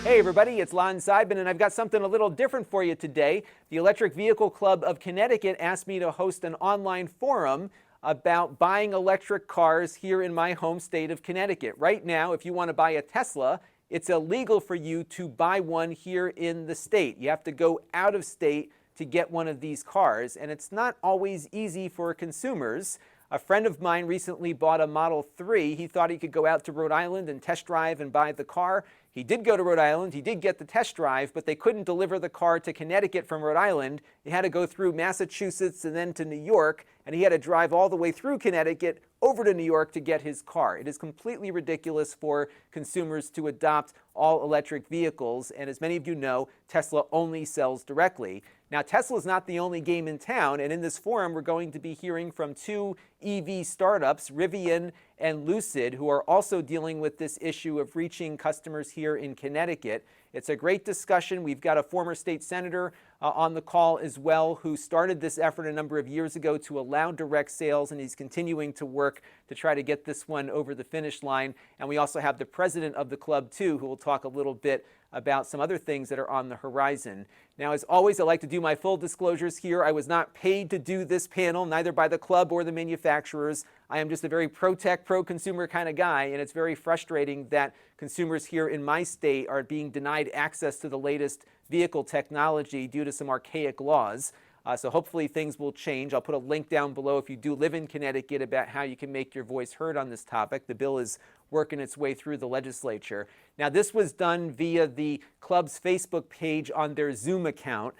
Hey everybody, it's Lon.TV, and I've got something a little different for you today. The Electric Vehicle Club of Connecticut asked me to host an online forum about buying electric cars here in my home state of Connecticut. Right now, if you want to buy a Tesla, it's illegal for you to buy one here in the state. You have to go out of state to get one of these cars, and it's not always easy for consumers. A friend of mine recently bought a Model 3. He thought he could go out to Rhode Island and test drive and buy the car. He did go to Rhode Island, he did get the test drive, but they couldn't deliver the car to Connecticut from Rhode Island. He had to go through Massachusetts and then to New York, and he had to drive all the way through Connecticut over to New York to get his car. It is completely ridiculous for consumers to adopt all electric vehicles, and as many of you know, Tesla only sells directly. Now, Tesla is not the only game in town, and in this forum, we're going to be hearing from two EV startups, Rivian and Lucid, who are also dealing with this issue of reaching customers here in Connecticut. It's a great discussion. We've got a former state senator on the call as well, who started this effort a number of years ago to allow direct sales, and he's continuing to work to try to get this one over the finish line. And we also have the president of the club, too, who will talk a little bit about some other things that are on the horizon. Now, as always, I like to do my full disclosures here. I was not paid to do this panel, neither by the club or the manufacturers. I am just a very pro-tech, pro-consumer kind of guy, and it's very frustrating that consumers here in my state are being denied access to the latest vehicle technology due to some archaic laws. So hopefully things will change. I'll put a link down below if you do live in Connecticut about how you can make your voice heard on this topic. The bill is working its way through the legislature. Now, this was done via the club's Facebook page on their Zoom account.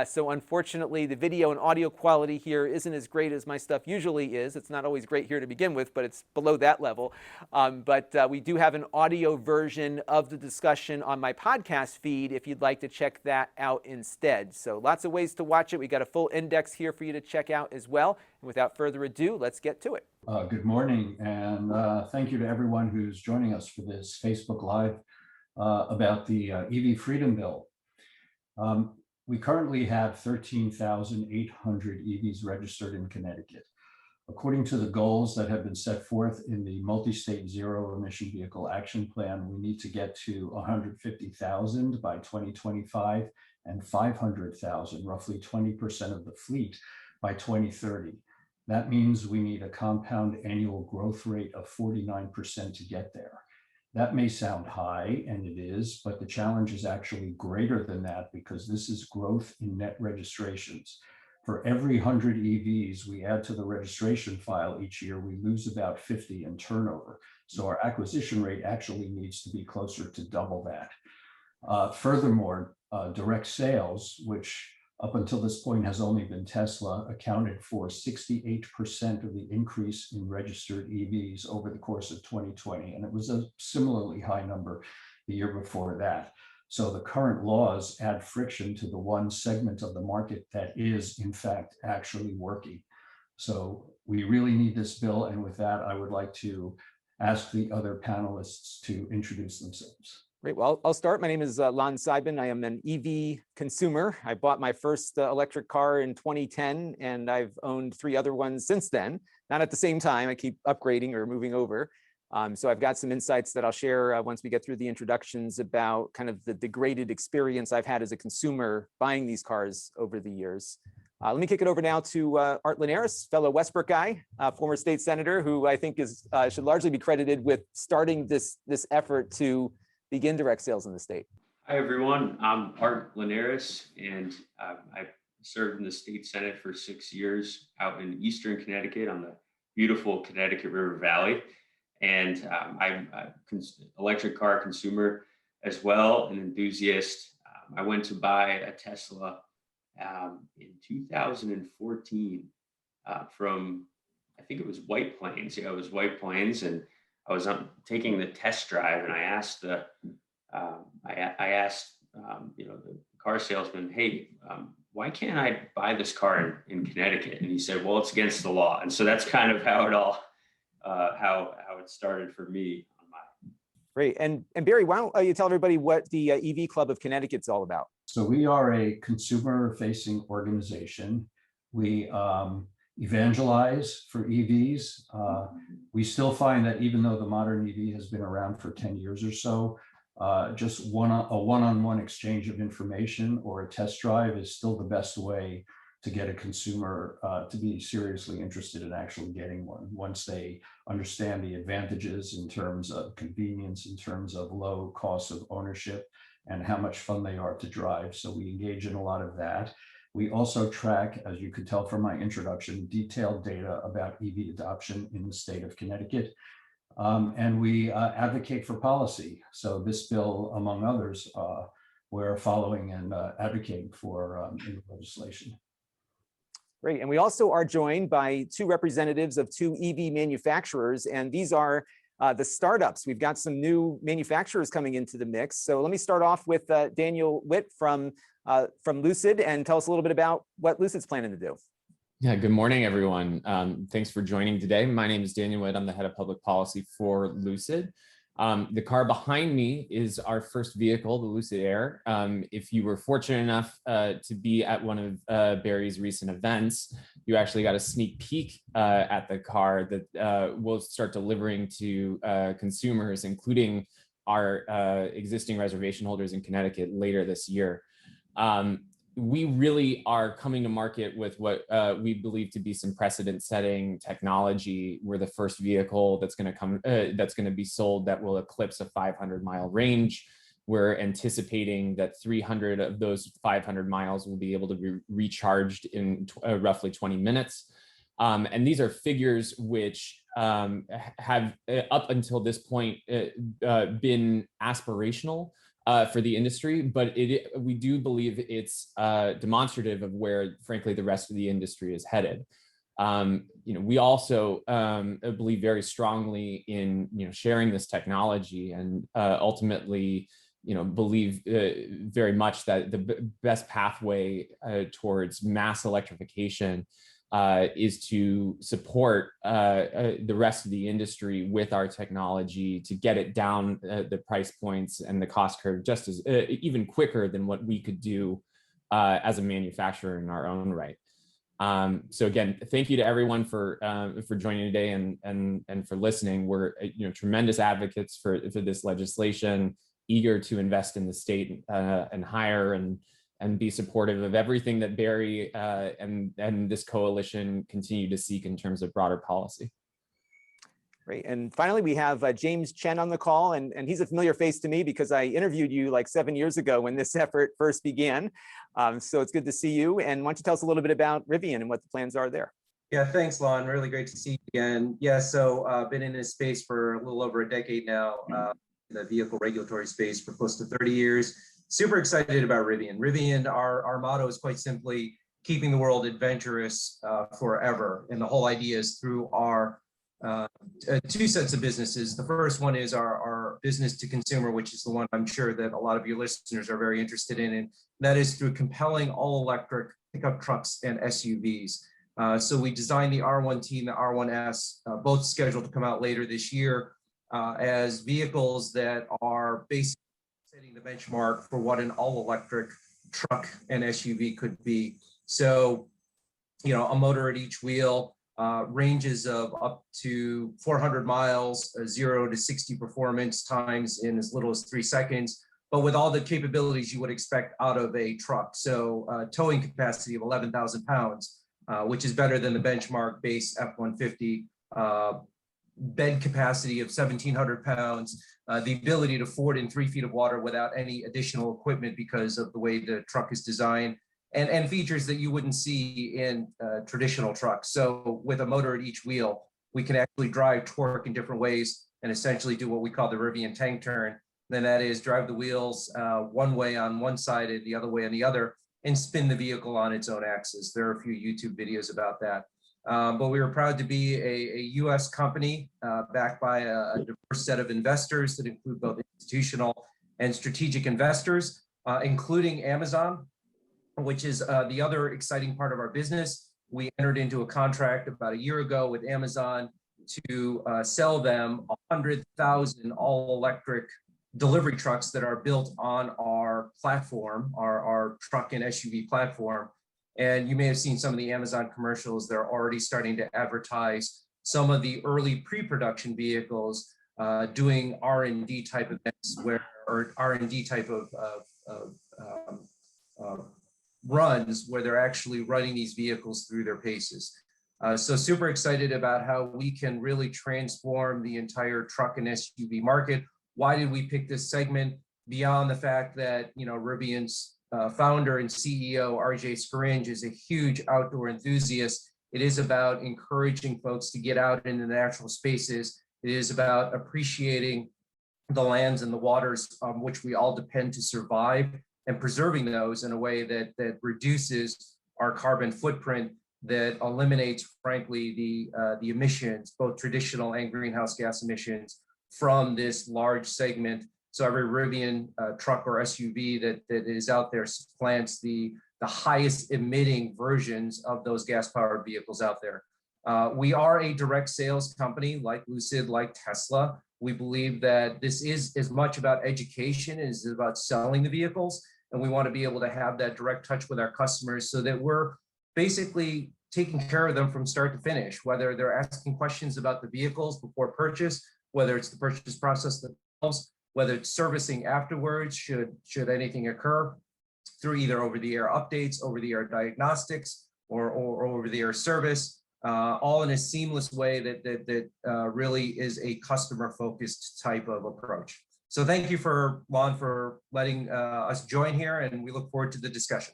So unfortunately, the video and audio quality here isn't as great as my stuff usually is. It's not always great here to begin with, but it's below that level. But we do have an audio version of the discussion on my podcast feed if you'd like to check that out instead. So lots of ways to watch it. We got a full index here for you to check out as well. And without further ado, let's get to it. Good morning, and thank you to everyone who's joining us for this Facebook Live about the EV Freedom Bill. We currently have 13,800 EVs registered in Connecticut. According to the goals that have been set forth in the Multi-State Zero Emission Vehicle Action Plan, we need to get to 150,000 by 2025 and 500,000, roughly 20% of the fleet, by 2030. That means we need a compound annual growth rate of 49% to get there. That may sound high, and it is, but the challenge is actually greater than that because this is growth in net registrations. For every 100 EVs we add to the registration file each year, we lose about 50 in turnover. So our acquisition rate actually needs to be closer to double that. Furthermore, direct sales, which up until this point has only been Tesla, accounted for 68% of the increase in registered EVs over the course of 2020. And it was a similarly high number the year before that. So the current laws add friction to the one segment of the market that is, in fact, actually working. So we really need this bill. And with that, I would like to ask the other panelists to introduce themselves. Great. Well, I'll start. My name is Lon.TV. I am an EV consumer. I bought my first electric car in 2010, and I've owned 3 other ones since then. Not at the same time. I keep upgrading or moving over. So I've got some insights that I'll share once we get through the introductions about kind of the degraded experience I've had as a consumer buying these cars over the years. Let me kick it over now to Art Linares, fellow Westbrook guy, former state senator, who I think is should largely be credited with starting this effort to begin direct sales in the state. Hi, everyone. I'm Art Linares, and I served in the state senate for 6 years out in eastern Connecticut on the beautiful Connecticut River Valley. And I'm an electric car consumer as well, an enthusiast. I went to buy a Tesla in 2014 from, I think it was White Plains. Yeah, it was White Plains, and I was taking the test drive, and I asked the car salesman, "Hey, why can't I buy this car in Connecticut?" And he said, "Well, it's against the law." And so that's kind of how it all how it started for me on my. Great. And Barry, why don't you tell everybody what the EV Club of Connecticut's all about? So we are a consumer-facing organization. We evangelize for EVs. We still find that even though the modern EV has been around for 10 years or so, just a one-on-one exchange of information or a test drive is still the best way to get a consumer to be seriously interested in actually getting one once they understand the advantages in terms of convenience, in terms of low cost of ownership, and how much fun they are to drive. So we engage in a lot of that. We also track, as you could tell from my introduction, detailed data about EV adoption in the state of Connecticut. And we advocate for policy. So this bill, among others, we're following and advocating for in the legislation. Great. And we also are joined by two representatives of two EV manufacturers, and these are the startups. We've got some new manufacturers coming into the mix. So let me start off with Daniel Witt from Lucid, and tell us a little bit about what Lucid's planning to do. Yeah, good morning, everyone. Thanks for joining today. My name is Daniel Witt. I'm the head of public policy for Lucid. The car behind me is our first vehicle, the Lucid Air. If you were fortunate enough to be at one of Barry's recent events, you actually got a sneak peek at the car that we'll start delivering to consumers, including our existing reservation holders in Connecticut later this year. We really are coming to market with what we believe to be some precedent-setting technology. We're the first vehicle that's going to come, that's going to be sold that will eclipse a 500-mile range. We're anticipating that 300 of those 500 miles will be able to be recharged in roughly 20 minutes. And these are figures which have, up until this point, been aspirational for the industry, but we do believe it's demonstrative of where, frankly, the rest of the industry is headed. We also believe very strongly in sharing this technology, and ultimately, believe very much that the best pathway towards mass electrification is to support the rest of the industry with our technology to get it down the price points and the cost curve just as even quicker than what we could do as a manufacturer in our own right. So again, thank you to everyone for joining today and for listening. We're tremendous advocates for this legislation, eager to invest in the state and hire and be supportive of everything that Barry and this coalition continue to seek in terms of broader policy. Great. And finally, we have James Chen on the call, and he's a familiar face to me because I interviewed you like 7 years ago when this effort first began. So it's good to see you. And why don't you tell us a little bit about Rivian and what the plans are there? Yeah, thanks, Lon. Really great to see you again. Yeah, so been in this space for a little over a decade now, in the vehicle regulatory space for close to 30 years. Super excited about Rivian. Rivian, our motto is quite simply keeping the world adventurous forever. And the whole idea is through our two sets of businesses. The first one is our business to consumer, which is the one I'm sure that a lot of your listeners are very interested in. And that is through compelling all electric pickup trucks and SUVs. So we designed the R1T and the R1S, both scheduled to come out later this year, as vehicles that are basically setting the benchmark for what an all-electric truck and SUV could be. So, a motor at each wheel, ranges of up to 400 miles, 0 to 60 performance times in as little as 3 seconds, but with all the capabilities you would expect out of a truck. So towing capacity of 11,000 pounds, which is better than the benchmark base F-150, bed capacity of 1,700 pounds, the ability to ford in 3 feet of water without any additional equipment because of the way the truck is designed, and features that you wouldn't see in traditional trucks. So with a motor at each wheel, we can actually drive torque in different ways and essentially do what we call the Rivian tank turn. Then that is drive the wheels one way on one side and the other way on the other, and spin the vehicle on its own axis. There are a few YouTube videos about that. But we were proud to be a US company backed by a diverse set of investors that include both institutional and strategic investors, including Amazon, which is the other exciting part of our business. We entered into a contract about a year ago with Amazon to sell them 100,000 all-electric delivery trucks that are built on our platform, our truck and SUV platform. And you may have seen some of the Amazon commercials. They're already starting to advertise some of the early pre-production vehicles doing R&D type events or R&D type of runs where they're actually running these vehicles through their paces. So super excited about how we can really transform the entire truck and SUV market. Why did we pick this segment? Beyond the fact that, Rivian's founder and CEO, RJ Scaringe, is a huge outdoor enthusiast. It is about encouraging folks to get out into the natural spaces. It is about appreciating the lands and the waters on which we all depend to survive, and preserving those in a way that reduces our carbon footprint, that eliminates, frankly, the emissions, both traditional and greenhouse gas emissions, from this large segment. So every Rivian truck or SUV that is out there supplants the highest emitting versions of those gas-powered vehicles out there. We are a direct sales company like Lucid, like Tesla. We believe that this is as much about education as about selling the vehicles. And we want to be able to have that direct touch with our customers so that we're basically taking care of them from start to finish, whether they're asking questions about the vehicles before purchase, whether it's the purchase process themselves, whether it's servicing afterwards, should anything occur, through either over-the-air updates, over-the-air diagnostics, or over-the-air service, all in a seamless way that really is a customer-focused type of approach. So thank you Lon for letting us join here, and we look forward to the discussion.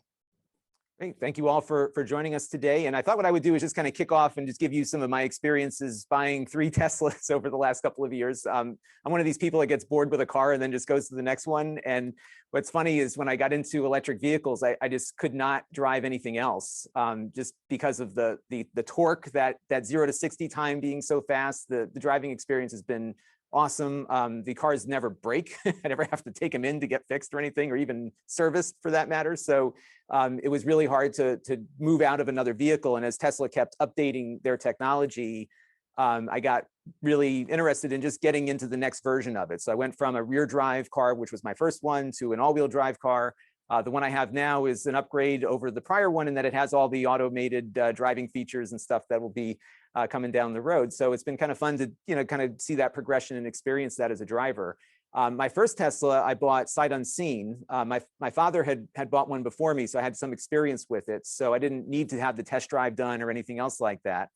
Great. Thank you all for joining us today. And I thought what I would do is just kind of kick off and just give you some of my experiences buying 3 Teslas over the last couple of years. I'm one of these people that gets bored with a car and then just goes to the next one. And what's funny is when I got into electric vehicles, I just could not drive anything else, just because of the torque, that 0 to 60 time being so fast. The driving experience has been awesome. The cars never break. I never have to take them in to get fixed or anything, or even serviced for that matter. So it was really hard to move out of another vehicle. And as Tesla kept updating their technology, I got really interested in just getting into the next version of it. So I went from a rear drive car, which was my first one, to an all-wheel drive car. The one I have now is an upgrade over the prior one in that it has all the automated driving features and stuff that will be coming down the road. So it's been kind of fun to, kind of see that progression and experience that as a driver. My first Tesla I bought sight unseen. My father had bought one before me, so I had some experience with it. So I didn't need to have the test drive done or anything else like that.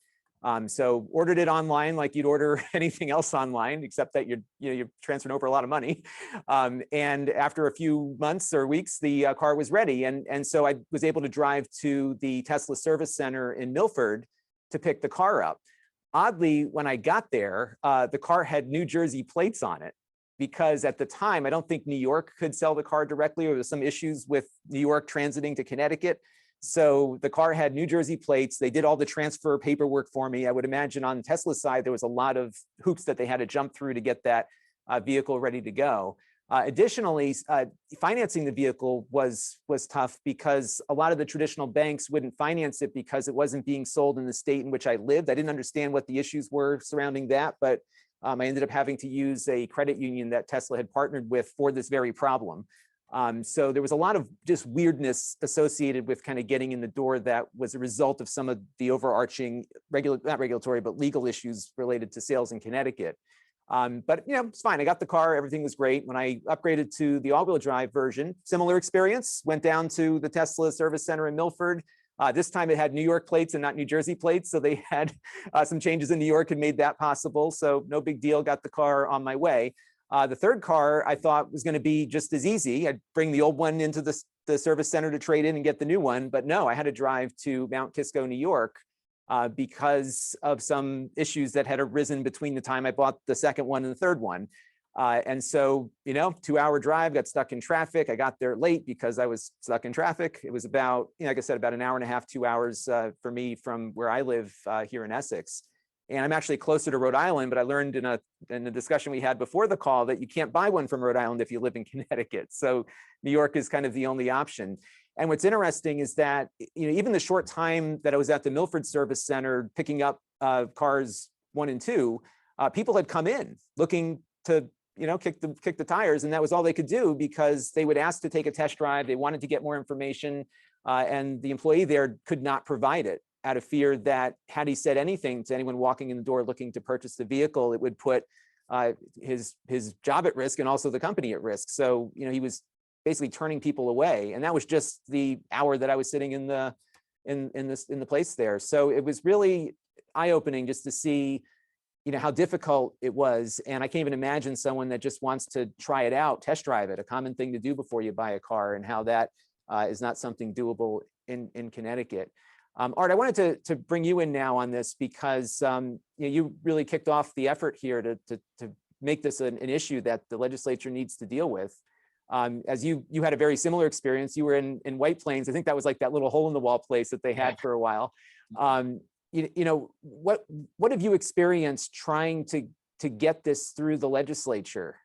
So ordered it online like you'd order anything else online, except that you're transferring over a lot of money. And after a few months or weeks, the car was ready. And so I was able to drive to the Tesla service center in Milford to pick the car up. Oddly, when I got there, the car had New Jersey plates on it, because at the time, I don't think New York could sell the car directly, or there was some issues with New York transiting to Connecticut. So the car had New Jersey plates. They did all the transfer paperwork for me. I would imagine on Tesla's side, there was a lot of hoops that they had to jump through to get that vehicle ready to go. Additionally, financing the vehicle was tough, because a lot of the traditional banks wouldn't finance it because it wasn't being sold in the state in which I lived. I didn't understand what the issues were surrounding that, but I ended up having to use a credit union that Tesla had partnered with for this very problem. So there was a lot of just weirdness associated with kind of getting in the door that was a result of some of the overarching not regulatory, but legal issues related to sales in Connecticut. But it's fine. I got the car. Everything was great. When I upgraded to the all-wheel drive version, similar experience. Went down to the Tesla service center in Milford. This time it had New York plates and not New Jersey plates. So they had some changes in New York and made that possible. So no big deal. Got the car on my way. The third car I thought was going to be just as easy. I'd bring the old one into the service center to trade in and get the new one. But no, I had to drive to Mount Kisco, New York, because of some issues that had arisen between the time I bought the second one and the third one. And so, 2-hour drive, got stuck in traffic. I got there late because I was stuck in traffic. It was about, like I said, about an hour and a half, 2 hours for me from where I live here in Essex. And I'm actually closer to Rhode Island, but I learned in a discussion we had before the call that you can't buy one from Rhode Island if you live in Connecticut. So New York is kind of the only option. And what's interesting is that, even the short time that I was at the Milford Service Center picking up cars 1 and 2, people had come in looking to, kick the tires, and that was all they could do, because they would ask to take a test drive. They wanted to get more information, and the employee there could not provide it, out of fear that had he said anything to anyone walking in the door looking to purchase the vehicle, it would put his job at risk and also the company at risk. So, you know, he was basically turning people away, and that was just the hour that I was sitting in the place there. So it was really eye-opening just to see, you know, how difficult it was. And I can't even imagine someone that just wants to try it out, test drive it, a common thing to do before you buy a car, and how that is not something doable in Connecticut. Art, I wanted to bring you in now on this because you know, you really kicked off the effort here to make this an issue that the legislature needs to deal with. As you had a very similar experience. You were in White Plains. I think that was like that little hole in the wall place that they had for a while. You know, what have you experienced trying to get this through the legislature?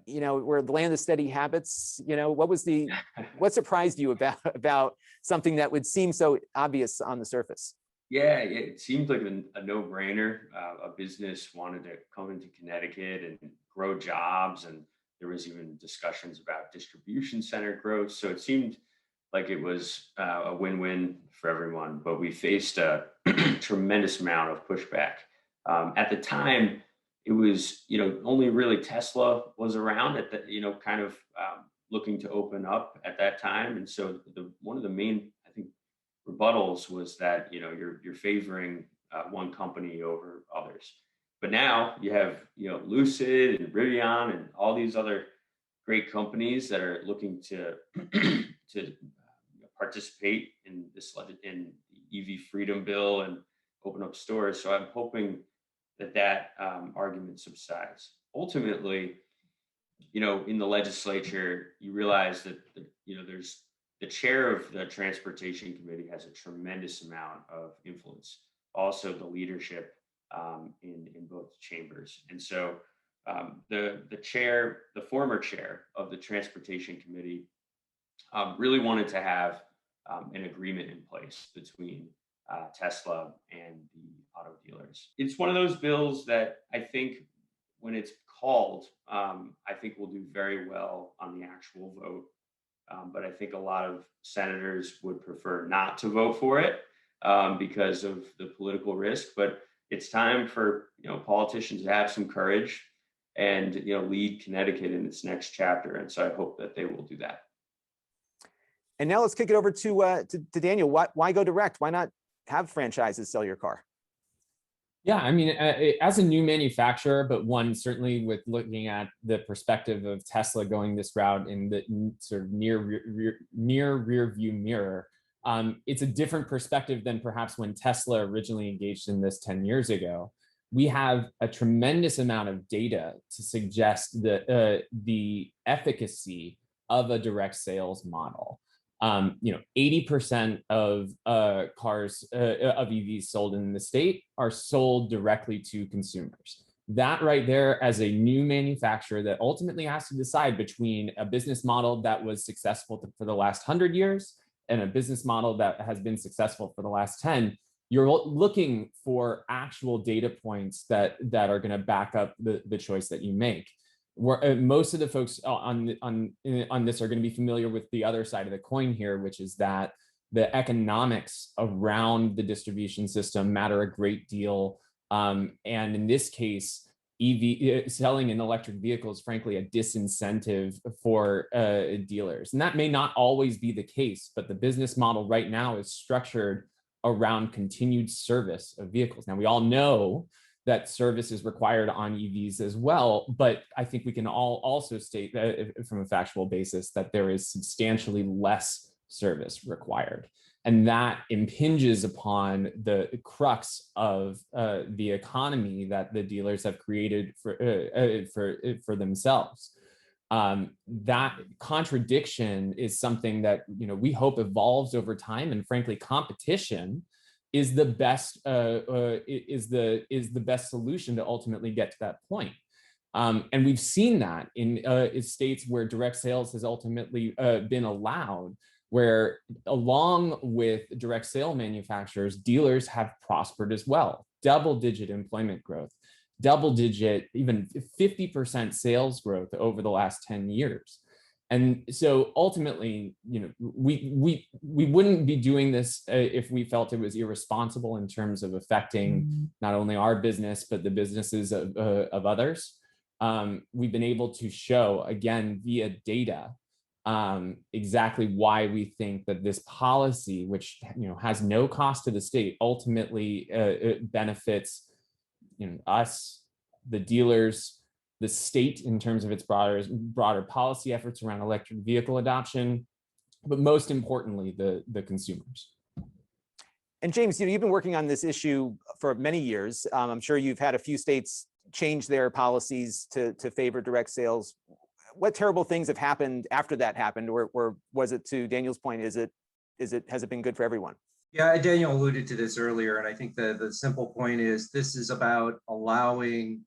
You know, we're the land of steady habits. You know, what surprised you about something that would seem so obvious on the surface? Yeah, it seemed like a no-brainer. A business wanted to come into Connecticut and grow jobs, and there was even discussions about distribution center growth. So it seemed like it was a win-win for everyone. But we faced a tremendous amount of pushback. At the time, it was, you know, only really Tesla was around at the, you know, kind of looking to open up at that time. And so one of the main, I think, rebuttals was that, you know, you're favoring one company over others. But now you have, you know, Lucid and Rivian and all these other great companies that are looking to participate in the EV Freedom Bill and open up stores. So I'm hoping that argument subsides. Ultimately, you know, in the legislature, you realize that you know, there's the chair of the Transportation Committee has a tremendous amount of influence. Also, the leadership in both chambers, and so the former chair of the Transportation Committee, really wanted to have an agreement in place between Tesla and the auto dealers. It's one of those bills that I think, when it's called, I think will do very well on the actual vote. But I think a lot of senators would prefer not to vote for it because of the political risk. But it's time for, you know, politicians to have some courage and, you know, lead Connecticut in its next chapter. And so I hope that they will do that. And now let's kick it over to Daniel. Why go direct? Why not have franchises sell your car? Yeah, I mean, as a new manufacturer, but one certainly with looking at the perspective of Tesla going this route in the sort of near rear view mirror, it's a different perspective than perhaps when Tesla originally engaged in this 10 years ago. We have a tremendous amount of data to suggest the efficacy of a direct sales model. You know, 80% of cars of EVs sold in the state are sold directly to consumers. That right there, as a new manufacturer that ultimately has to decide between a business model that was successful for the last 100 years and a business model that has been successful for the last 10, you're looking for actual data points that are going to back up the choice that you make. Most of the folks on this are going to be familiar with the other side of the coin here, which is that the economics around the distribution system matter a great deal. And in this case, selling an electric vehicle is frankly a disincentive for dealers. And that may not always be the case, but the business model right now is structured around continued service of vehicles. Now, we all know that service is required on EVs as well, but I think we can all also state that from a factual basis that there is substantially less service required. And that impinges upon the crux of the economy that the dealers have created for themselves. That contradiction is something that, you know, we hope evolves over time, and frankly, competition is the best best solution to ultimately get to that point. And we've seen that in states where direct sales has ultimately been allowed, where along with direct sale manufacturers, dealers have prospered as well. Double-digit employment growth, double-digit, even 50% sales growth over the last 10 years. And so ultimately, we wouldn't be doing this if we felt it was irresponsible in terms of affecting not only our business, but the businesses of others. We've been able to show, again, via data, exactly why we think that this policy, which has no cost to the state, ultimately it benefits us, the dealers, the state in terms of its broader policy efforts around electric vehicle adoption, but most importantly, the consumers. And James, you've been working on this issue for many years. I'm sure you've had a few states change their policies to favor direct sales. What terrible things have happened after that happened, or was it, to Daniel's point, has it been good for everyone? Yeah, Daniel alluded to this earlier, and I think the simple point is this is about allowing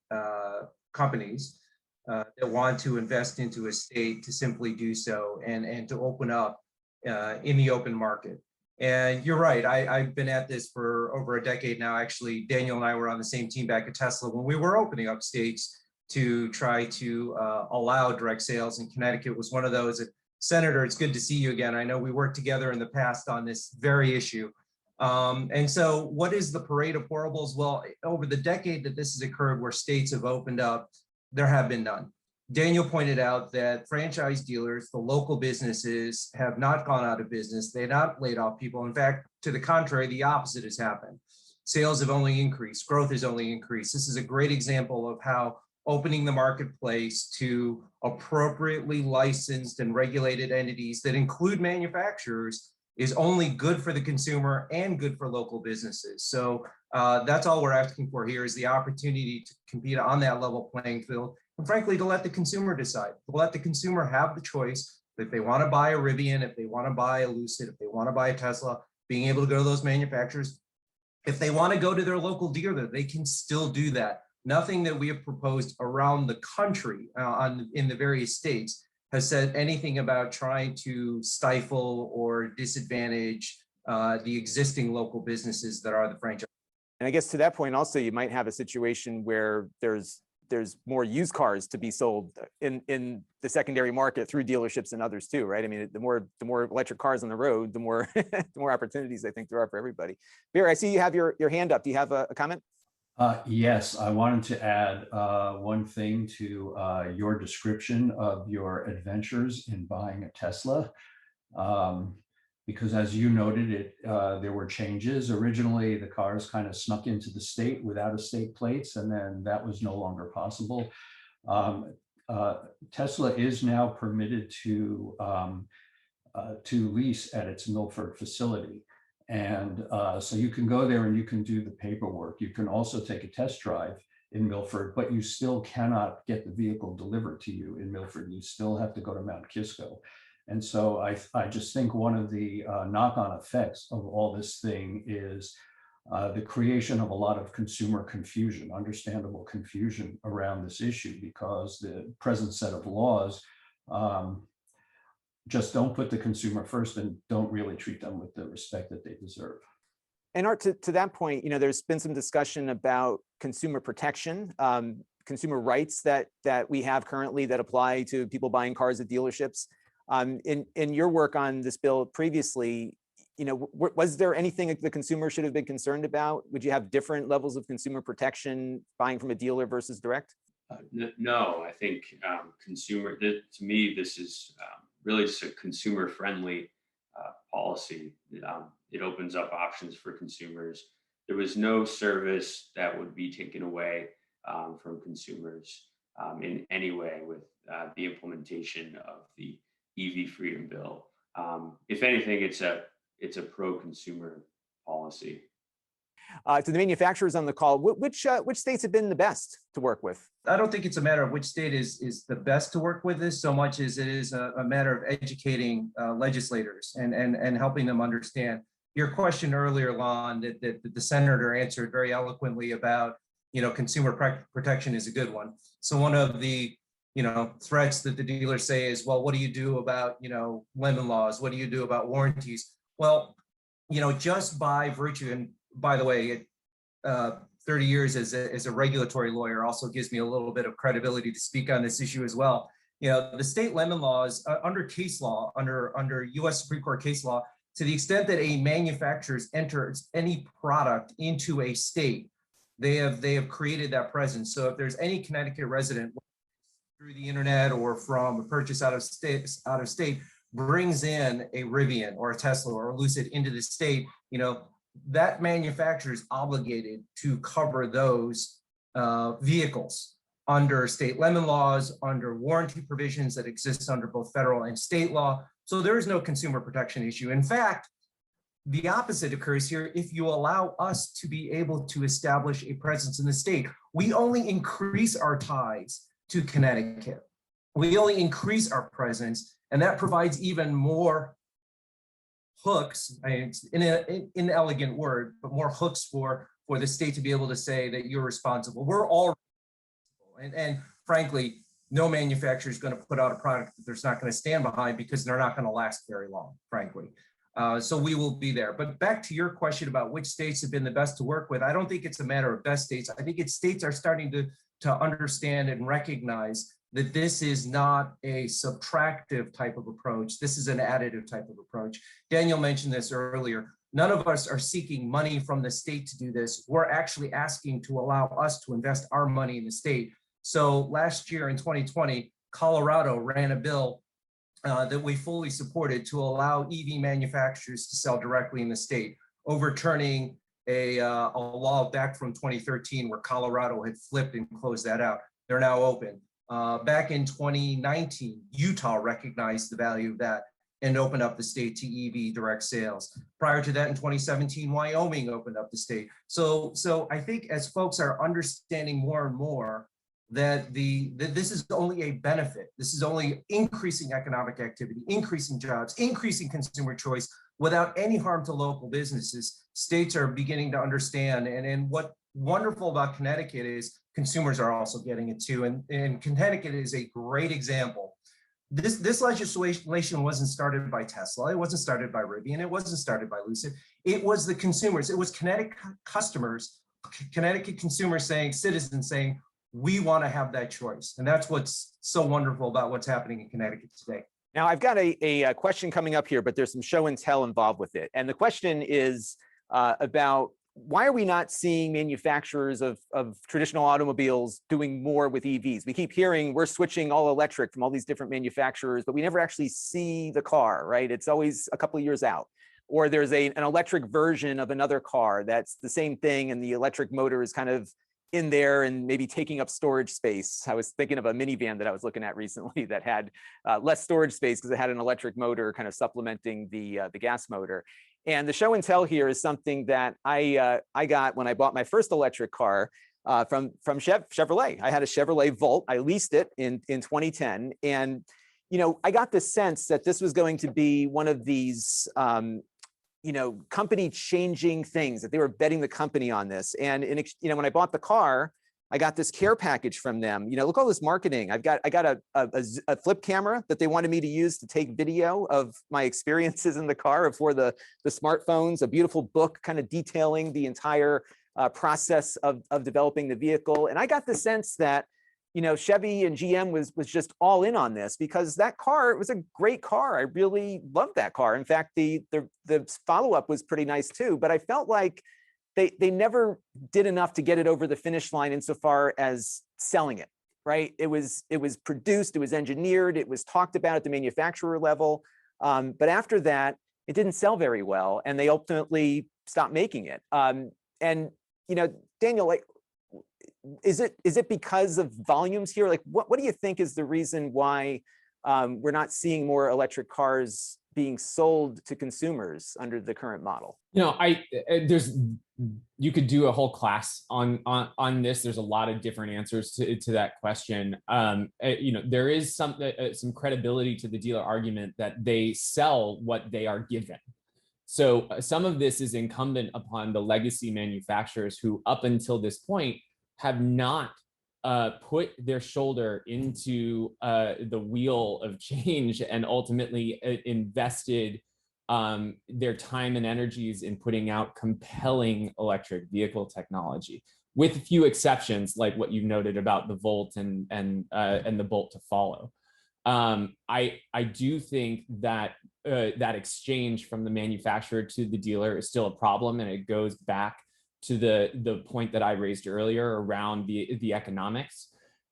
companies that want to invest into a state to simply do so and to open up in the open market. And you're right, I've been at this for over a decade now. Actually, Daniel and I were on the same team back at Tesla when we were opening up states to try to allow direct sales, and Connecticut was one of those. Senator, it's good to see you again. I know we worked together in the past on this very issue. And so what is the parade of horribles? Well, over the decade that this has occurred where states have opened up, there have been none. Daniel pointed out that franchise dealers, the local businesses, have not gone out of business. They've not laid off people. In fact, to the contrary, the opposite has happened. Sales have only increased. Growth has only increased. This is a great example of how opening the marketplace to appropriately licensed and regulated entities that include manufacturers is only good for the consumer and good for local businesses. So that's all we're asking for here, is the opportunity to compete on that level playing field, and frankly, to let the consumer decide, to let the consumer have the choice. If they want to buy a Rivian, if they want to buy a Lucid, if they want to buy a Tesla, being able to go to those manufacturers. If they want to go to their local dealer, they can still do that. Nothing that we have proposed around the country in the various states has said anything about trying to stifle or disadvantage the existing local businesses that are the franchise. And I guess to that point also, you might have a situation where there's more used cars to be sold in the secondary market through dealerships and others too, right? I mean, the more electric cars on the road, the more the more opportunities I think there are for everybody. Bear, I see you have your hand up. Do you have a comment? Yes, I wanted to add one thing to your description of your adventures in buying a Tesla. Because as you noted, there were changes. Originally, the cars kind of snuck into the state without estate plates, and then that was no longer possible. Tesla is now permitted to lease at its Milford facility. And so you can go there and you can do the paperwork. You can also take a test drive in Milford, but you still cannot get the vehicle delivered to you in Milford. You still have to go to Mount Kisco. And so I just think one of the knock-on effects of all this thing is the creation of a lot of consumer confusion, understandable confusion around this issue, because the present set of laws just don't put the consumer first and don't really treat them with the respect that they deserve. And Art, to that point, there's been some discussion about consumer protection, consumer rights that we have currently that apply to people buying cars at dealerships. In your work on this bill previously, was there anything the consumer should have been concerned about? Would you have different levels of consumer protection buying from a dealer versus direct? No, I think to me, this is really just a consumer-friendly policy. It opens up options for consumers. There was no service that would be taken away from consumers in any way with the implementation of the EV Freedom Bill. If anything, it's a pro-consumer policy. To the manufacturers on the call, which states have been the best to work with? I don't think it's a matter of which state is the best to work with this so much as it is a matter of educating legislators and helping them understand. Your question earlier, Lon, that the senator answered very eloquently about, consumer protection is a good one. So one of the threats that the dealers say is, well, what do you do about, lemon laws? What do you do about warranties? Well, just by virtue, and by the way, 30 years as a regulatory lawyer also gives me a little bit of credibility to speak on this issue as well. the state lemon laws under case law, under U.S. Supreme Court case law, to the extent that a manufacturer enters any product into a state, they have created that presence. So if there's any Connecticut resident through the internet or from a purchase out of state brings in a Rivian or a Tesla or a Lucid into the state, that manufacturer is obligated to cover those vehicles under state lemon laws, under warranty provisions that exist under both federal and state law. So there is no consumer protection issue. In fact, the opposite occurs here. If you allow us to be able to establish a presence in the state, we only increase our ties to Connecticut. We only increase our presence, and that provides even more hooks, it's an inelegant word, but more hooks for the state to be able to say that you're responsible. We're all responsible. And frankly, no manufacturer is going to put out a product that they're not going to stand behind because they're not going to last very long, frankly. So we will be there. But back to your question about which states have been the best to work with, I don't think it's a matter of best states. I think it's states are starting to understand and recognize that this is not a subtractive type of approach. This is an additive type of approach. Daniel mentioned this earlier. None of us are seeking money from the state to do this. We're actually asking to allow us to invest our money in the state. So last year in 2020, Colorado ran a bill that we fully supported to allow EV manufacturers to sell directly in the state, overturning a law back from 2013 where Colorado had flipped and closed that out. They're now open. Back in 2019, Utah recognized the value of that and opened up the state to EV direct sales. Prior to that, in 2017, Wyoming opened up the state. So I think as folks are understanding more and more that this is only a benefit, this is only increasing economic activity, increasing jobs, increasing consumer choice without any harm to local businesses, states are beginning to understand. And what wonderful about Connecticut is consumers are also getting it too. And Connecticut is a great example. This legislation wasn't started by Tesla. It wasn't started by Rivian. It wasn't started by Lucid. It was the consumers. It was Connecticut consumers saying, citizens saying, we want to have that choice. And that's what's so wonderful about what's happening in Connecticut today. Now, I've got a question coming up here, but there's some show and tell involved with it. And the question is about why are we not seeing manufacturers of traditional automobiles doing more with EVs? We keep hearing we're switching all electric from all these different manufacturers, but we never actually see the car, right? It's always a couple of years out. Or there's an electric version of another car that's the same thing, and the electric motor is kind of in there and maybe taking up storage space. I was thinking of a minivan that I was looking at recently that had less storage space because it had an electric motor kind of supplementing the gas motor. And the show and tell here is something that I got when I bought my first electric car from Chevrolet. I had a Chevrolet Volt. I leased it in 2010, and I got the sense that this was going to be one of these company changing things, that they were betting the company on this. And when I bought the car, I got this care package from them. Look at all this marketing. I got a flip camera that they wanted me to use to take video of my experiences in the car before the smartphones, a beautiful book kind of detailing the entire process of developing the vehicle. And I got the sense that Chevy and GM was just all in on this because that car, it was a great car. I really loved that car. In fact, the follow-up was pretty nice too, but I felt like they never did enough to get it over the finish line insofar as selling it, right? It was produced, it was engineered, it was talked about at the manufacturer level. But after that, it didn't sell very well, and they ultimately stopped making it. And Daniel, is it because of volumes here? Like, what do you think is the reason why we're not seeing more electric cars being sold to consumers under the current model? You could do a whole class on this. There's a lot of different answers to that question. There is some credibility to the dealer argument that they sell what they are given. So some of this is incumbent upon the legacy manufacturers who, up until this point, have not put their shoulder into the wheel of change and ultimately invested their time and energies in putting out compelling electric vehicle technology, with a few exceptions like what you noted about the Volt and the Bolt to follow. I do think that that exchange from the manufacturer to the dealer is still a problem, and it goes back to the point that I raised earlier around the economics.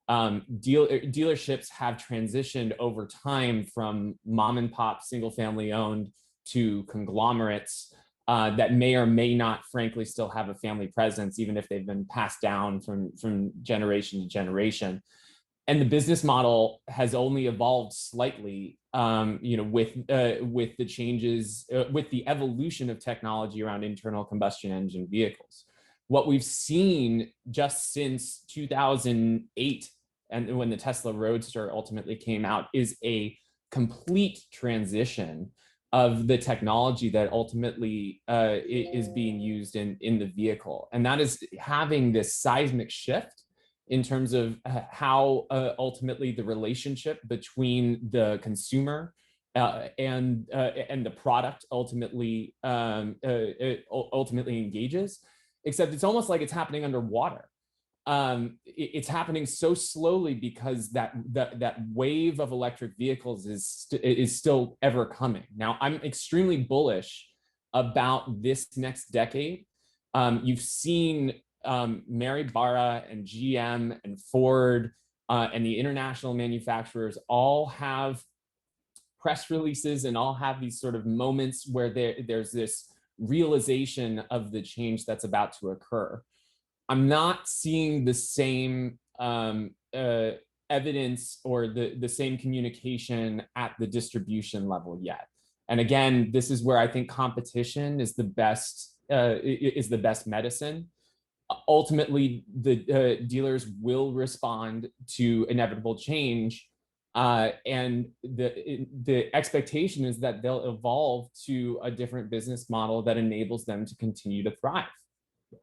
Dealerships have transitioned over time from mom and pop single family owned to conglomerates that may or may not, frankly, still have a family presence, even if they've been passed down from generation to generation. And the business model has only evolved slightly, with the changes, with the evolution of technology around internal combustion engine vehicles. What we've seen just since 2008, and when the Tesla Roadster ultimately came out, is a complete transition of the technology that ultimately is being used in the vehicle. And that is having this seismic shift in terms of how ultimately the relationship between the consumer and the product ultimately engages. Except it's almost like it's happening underwater. It's happening so slowly because that wave of electric vehicles is still ever coming. Now, I'm extremely bullish about this next decade. You've seen Mary Barra and GM and Ford and the international manufacturers all have press releases and all have these sort of moments where there's this realization of the change that's about to occur. I'm not seeing the same evidence or the same communication at the distribution level yet. And again, this is where I think competition is the best medicine. Ultimately, the dealers will respond to inevitable change, and the expectation is that they'll evolve to a different business model that enables them to continue to thrive.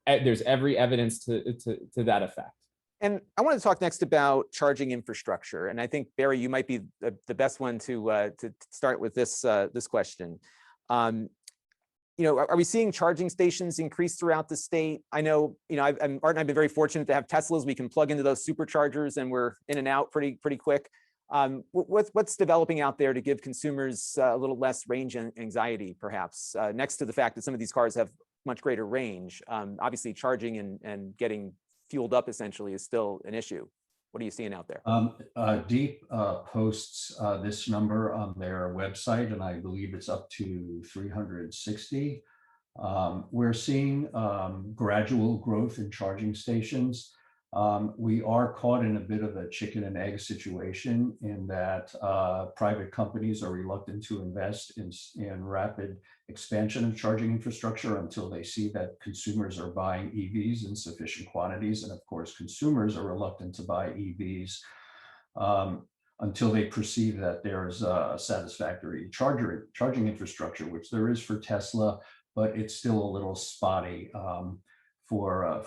There's every evidence to that effect. And I want to talk next about charging infrastructure. And I think, Barry, you might be the best one to start with this question. Are we seeing charging stations increase throughout the state? I know, Art and I've been very fortunate to have Teslas. We can plug into those superchargers and we're in and out pretty quick. What's developing out there to give consumers a little less range anxiety, perhaps, next to the fact that some of these cars have much greater range? Obviously, charging and getting fueled up essentially is still an issue. What are you seeing out there? Deep posts this number on their website, and I believe it's up to 360. We're seeing gradual growth in charging stations. We are caught in a bit of a chicken and egg situation in that private companies are reluctant to invest in rapid expansion of charging infrastructure until they see that consumers are buying EVs in sufficient quantities. And of course, consumers are reluctant to buy EVs until they perceive that there's a satisfactory charging infrastructure, which there is for Tesla, but it's still a little spotty for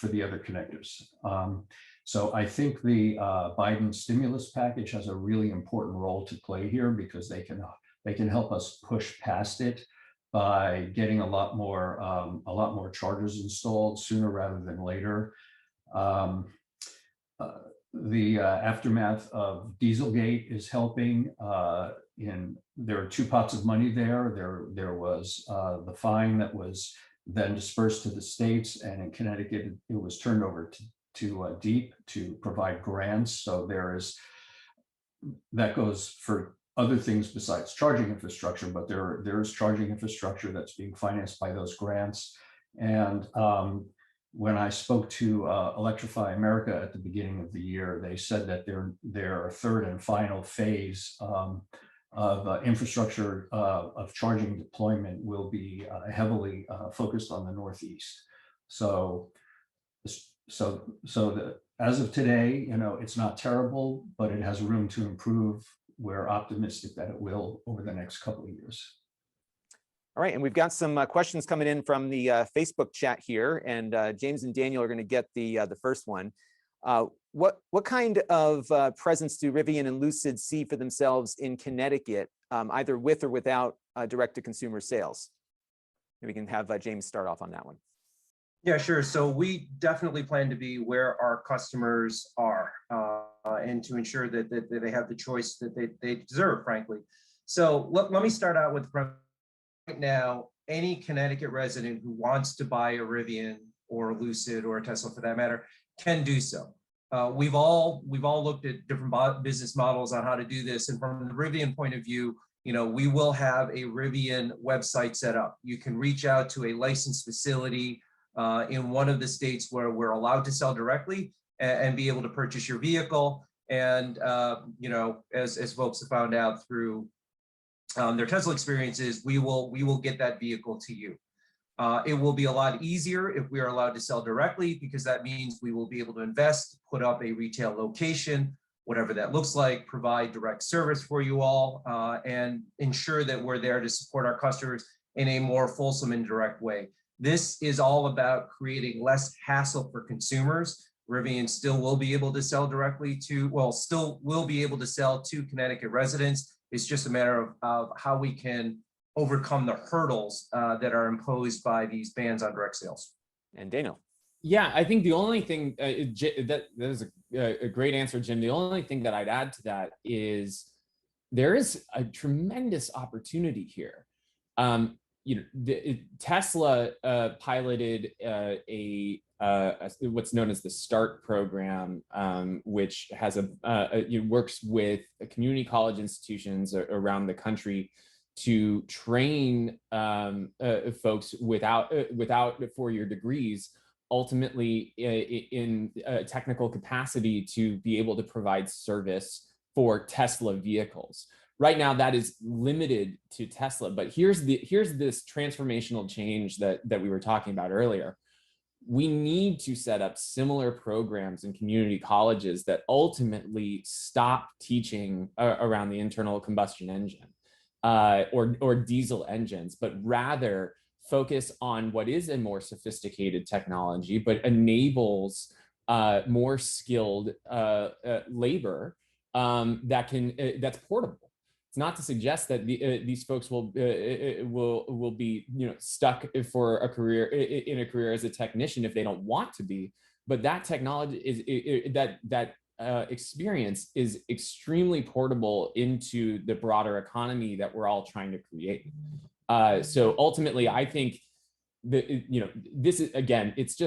the other connectors. So I think the Biden stimulus package has a really important role to play here, because they can help us push past it by getting a lot more chargers installed sooner rather than later. The aftermath of Dieselgate is helping. There are two pots of money there. There was the fine that was then dispersed to the states, and in Connecticut it was turned over to DEEP to provide grants. So that goes for other things besides charging infrastructure, but there's charging infrastructure that's being financed by those grants. And when I spoke to Electrify America at the beginning of the year, they said that their third and final phase of infrastructure of charging deployment will be heavily focused on the Northeast. So as of today, it's not terrible, but it has room to improve. We're optimistic that it will over the next couple of years. All right, and we've got some questions coming in from the Facebook chat here, and James and Daniel are going to get the first one. What kind of presence do Rivian and Lucid see for themselves in Connecticut, either with or without direct-to-consumer sales? Maybe we can have James start off on that one. Yeah, sure. So we definitely plan to be where our customers are. and to ensure that they have the choice that they deserve, frankly. So let me start out with right now, any Connecticut resident who wants to buy a Rivian or a Lucid or a Tesla for that matter can do so. We've all looked at different business models on how to do this, and from the Rivian point of view, we will have a Rivian website set up. You can reach out to a licensed facility in one of the states where we're allowed to sell directly and be able to purchase your vehicle. And as folks have found out through their Tesla experiences, we will get that vehicle to you. It will be a lot easier if we are allowed to sell directly, because that means we will be able to invest, put up a retail location, whatever that looks like, provide direct service for you all, and ensure that we're there to support our customers in a more fulsome and direct way. This is all about creating less hassle for consumers. Rivian still will be able to sell directly to, still will be able to sell to Connecticut residents. It's just a matter of how we can overcome the hurdles that are imposed by these bans on direct sales. And Daniel. Yeah, I think the only thing that is a great answer, Jim. The only thing that I'd add to that is there is a tremendous opportunity here. Tesla piloted what's known as the START program, which has works with community college institutions around the country to train folks without 4-year degrees, ultimately in technical capacity to be able to provide service for Tesla vehicles. Right now, that is limited to Tesla, but here's this transformational change that we were talking about earlier. We need to set up similar programs in community colleges that ultimately stop teaching around the internal combustion engine or diesel engines, but rather focus on what is a more sophisticated technology, but enables more skilled labor that's portable. It's not to suggest that these folks will be stuck for a career as a technician if they don't want to be, but that technology is that experience is extremely portable into the broader economy that we're all trying to create. So ultimately, I think that this is, again, it's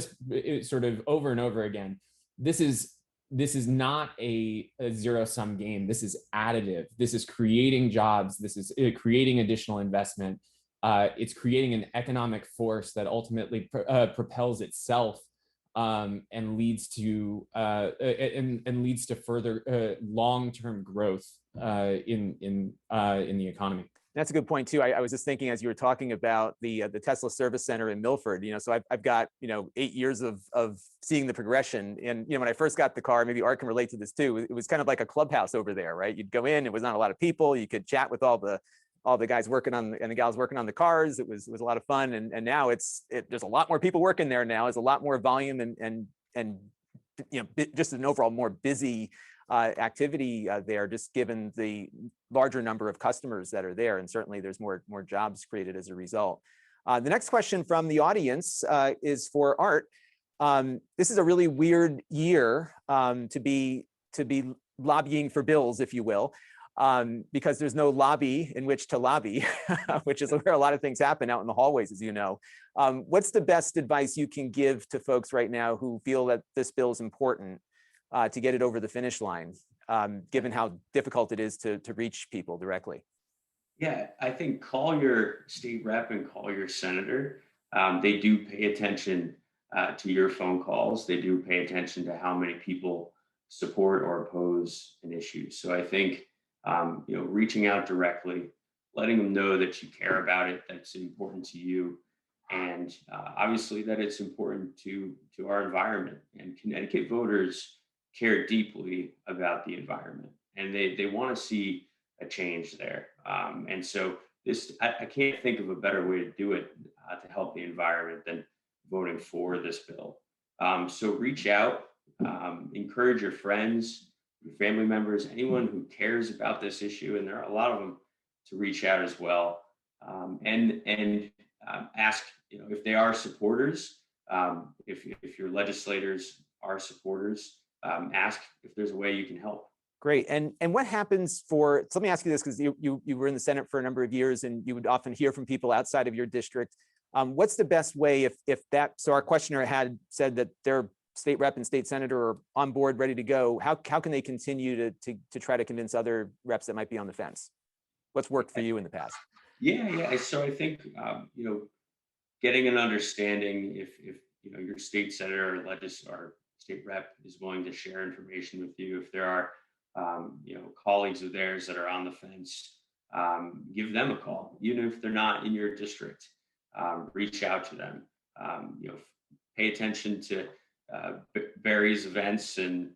sort of over and over again. This is not a zero-sum game. This is additive. This is creating jobs. This is creating additional investment. It's creating an economic force that ultimately propels itself and leads to further long-term growth in the economy. That's a good point too. I was just thinking as you were talking about the Tesla service center in Milford, so I've got 8 years of seeing the progression. And when I first got the car, maybe Art can relate to this too, it was kind of like a clubhouse over there, right? You'd go in, it was not a lot of people, you could chat with all the guys working on and the gals working on the cars. It was a lot of fun, and now there's a lot more people working there now. There's a lot more volume and just an overall more busy activity there, just given the larger number of customers that are there, and certainly there's more jobs created as a result. The next question from the audience is for Art. This is a really weird year to be lobbying for bills, if you will, because there's no lobby in which to lobby, which is where a lot of things happen out in the hallways, as you know. What's the best advice you can give to folks right now who feel that this bill is important to get it over the finish line, given how difficult it is to reach people directly? Yeah, I think call your state rep and call your senator. They do pay attention to your phone calls. They do pay attention to how many people support or oppose an issue. So I think reaching out directly, letting them know that you care about it, that's important to you, and obviously that it's important to our environment. And Connecticut voters care deeply about the environment, and they want to see a change there. And so I can't think of a better way to do it to help the environment than voting for this bill. So reach out, encourage your friends, your family members, anyone who cares about this issue, and there are a lot of them, to reach out as well, and ask if they are supporters, if your legislators are supporters, ask if there's a way you can help. Great. And what happens for, so let me ask you this, because you were in the Senate for a number of years and you would often hear from people outside of your district. What's the best way if that, so our questioner had said that their state rep and state senator are on board, ready to go. How can they continue to try to convince other reps that might be on the fence? What's worked for you in the past? Yeah. So I think, getting an understanding if your state senator or state rep is willing to share information with you, if there are colleagues of theirs that are on the fence, give them a call, even if they're not in your district. Reach out to them. Pay attention to Barry's events and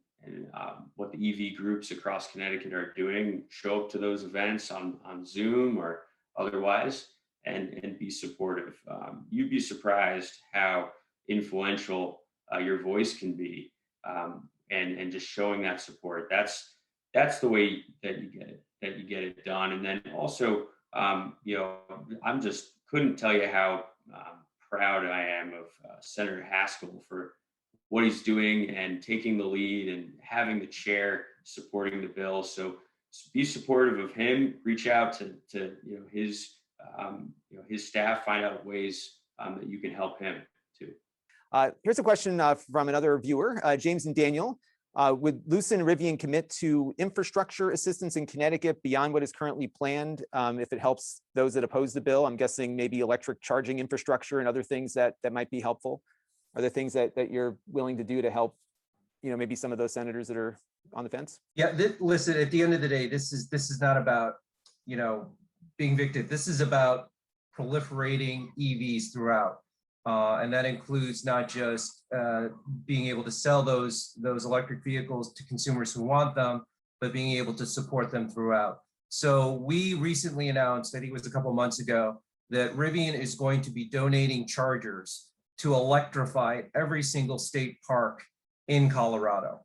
what the EV groups across Connecticut are doing. Show up to those events on Zoom or otherwise, and be supportive. You'd be surprised how influential your voice can be, and just showing that support. That's the way that you get it done. And then also, I'm just couldn't tell you how proud I am of Senator Haskell for what he's doing and taking the lead and having the chair supporting the bill. So be supportive of him. Reach out to his staff. Find out ways that you can help him too. Here's a question from another viewer, James and Daniel. Would Lucid and Rivian commit to infrastructure assistance in Connecticut beyond what is currently planned if it helps those that oppose the bill? I'm guessing maybe electric charging infrastructure and other things that might be helpful. Are there things that you're willing to do to help, maybe some of those senators that are on the fence? Yeah, listen, at the end of the day, this is not about, being victim. This is about proliferating EVs throughout. And that includes not just being able to sell those electric vehicles to consumers who want them, but being able to support them throughout. So we recently announced, I think it was a couple months ago, that Rivian is going to be donating chargers to electrify every single state park in Colorado.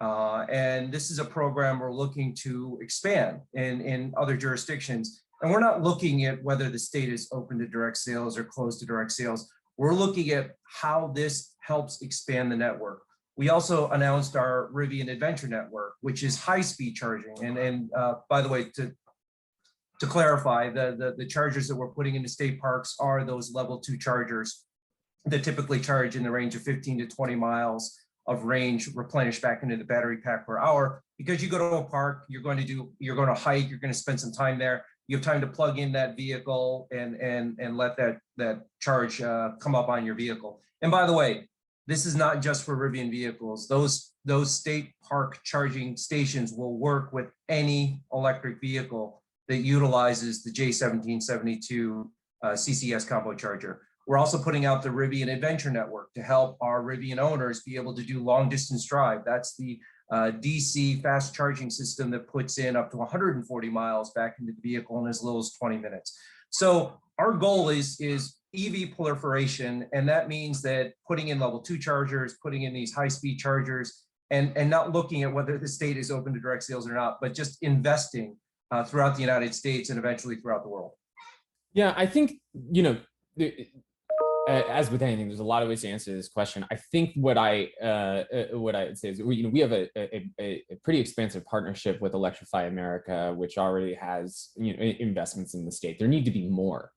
And this is a program we're looking to expand in other jurisdictions. And we're not looking at whether the state is open to direct sales or closed to direct sales. We're looking at how this helps expand the network. We also announced our Rivian Adventure Network, which is high-speed charging. And by the way, to clarify, the chargers that we're putting into state parks are those level 2 chargers that typically charge in the range of 15 to 20 miles of range replenished back into the battery pack per hour. Because you go to a park, you're going to hike, you're going to spend some time there. You have time to plug in that vehicle and let that charge come up on your vehicle. And by the way, this is not just for Rivian vehicles. Those state park charging stations will work with any electric vehicle that utilizes the J1772 CCS combo charger. We're also putting out the Rivian Adventure Network to help our Rivian owners be able to do long distance drive. That's the DC fast charging system that puts in up to 140 miles back into the vehicle in as little as 20 minutes. So our goal is EV proliferation, and that means that putting in level 2 chargers, putting in these high-speed chargers, and not looking at whether the state is open to direct sales or not, but just investing throughout the United States and eventually throughout the world. Yeah, I think, as with anything, there's a lot of ways to answer this question. I think what I would say is, we have a pretty expansive partnership with Electrify America, which already has investments in the state. There need to be more.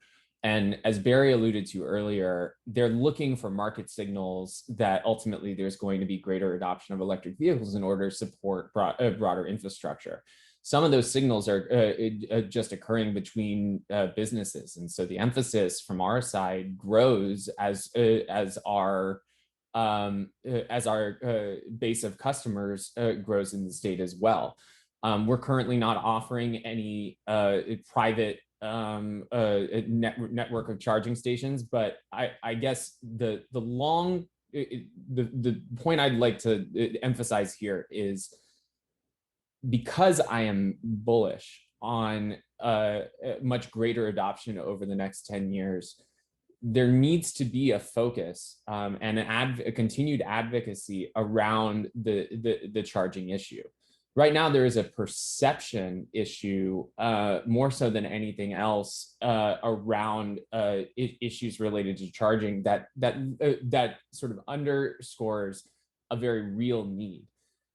And as Barry alluded to earlier, they're looking for market signals that ultimately there's going to be greater adoption of electric vehicles in order to support broader infrastructure. Some of those signals are just occurring between businesses, and so the emphasis from our side grows as our base of customers grows in the state as well. We're currently not offering any private network of charging stations, but I guess the point I'd like to emphasize here is, because I am bullish on much greater adoption over the next 10 years, there needs to be a focus and a continued advocacy around the charging issue. Right now, there is a perception issue, more so than anything else, around issues related to charging that sort of underscores a very real need.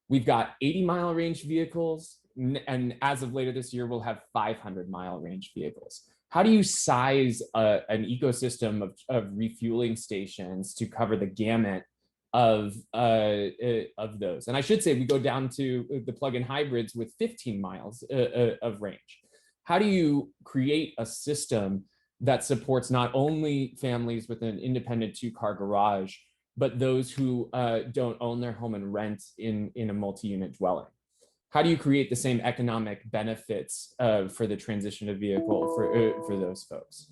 We've got 80-mile range vehicles, and as of later this year, we'll have 500-mile range vehicles. How do you size an ecosystem of refueling stations to cover the gamut of those? And I should say we go down to the plug-in hybrids with 15 miles of range. How do you create a system that supports not only families with an independent 2-car garage, but those who don't own their home and rent in a multi-unit dwelling? How do you create the same economic benefits for the transition to vehicle for those folks?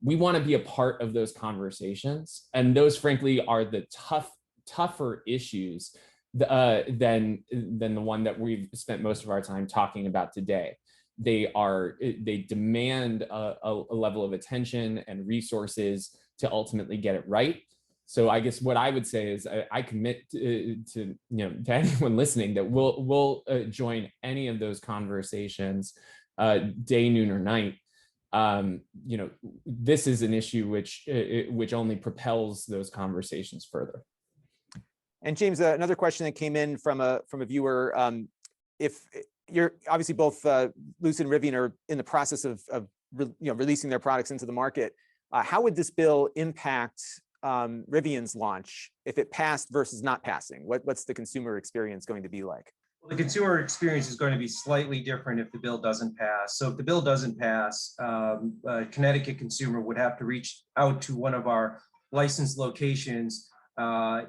We want to be a part of those conversations, and those, frankly, are the tougher issues than the one that we've spent most of our time talking about today. They demand a level of attention and resources to ultimately get it right. So I guess what I would say is I commit to anyone listening that we'll join any of those conversations, day, noon, or night. This is an issue which only propels those conversations further. And James, another question that came in from a viewer: if you're obviously both Lucid and Rivian are in the process of releasing their products into the market, how would this bill impact Rivian's launch if it passed versus not passing? What's the consumer experience going to be like? Well, the consumer experience is going to be slightly different if the bill doesn't pass. So if the bill doesn't pass, a Connecticut consumer would have to reach out to one of our licensed locations